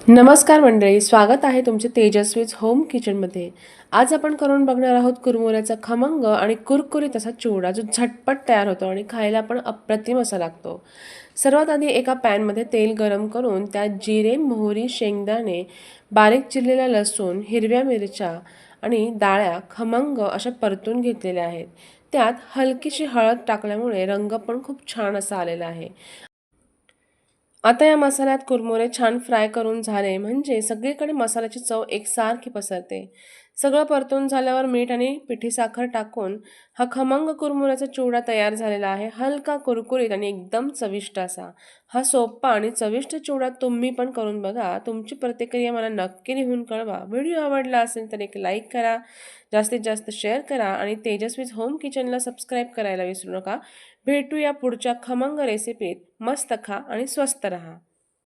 नमस्कार मंडळी, स्वागत आहे तुमचे तेजस्वीज होम किचनमध्ये। आज आपण करून बघणार आहोत कुरमुऱ्याचा खमंग आणि कुरकुरीत असा चिवडा, जो झटपट तयार होतो आणि खायला पण अप्रतिम असा लागतो। सर्वात आधी एका पॅनमध्ये तेल गरम करून त्यात जिरे, मोहरी, शेंगदाणे, बारीक चिरलेला लसूण, हिरव्या मिरच्या आणि डाळ्या खमंग अशा परतून घेतलेल्या आहेत। त्यात हलकीशी हळद टाकल्यामुळे रंग पण खूप छान असा आलेला आहे। आता या मसाल्यात कुरमुरे छान फ्राय करून झाले म्हणजे सगळीकडे मसाल्याची चव एकसारखी पसरते। सगळं परतून झाल्यावर मीठ आणि पिठी साखर टाकून हा खमंग कुरमुऱ्याचा चिवडा तयार झालेला आहे। हलका, कुरकुरीत आणि एकदम चविष्ट असा। हा सोपा आणि चविष्ट चिवडा तुम्ही पण करून बघा। तुमची प्रतिक्रिया मला नक्की लिहून कळवा। व्हिडिओ आवडला असेल तर एक लाईक करा, जास्तीत जास्त शेअर करा आणि तेजस्वीज होम किचनला सबस्क्राईब करायला विसरू नका। भेटूया पुढच्या खमंग रेसिपीत। मस्त खा आणि स्वस्त रहा।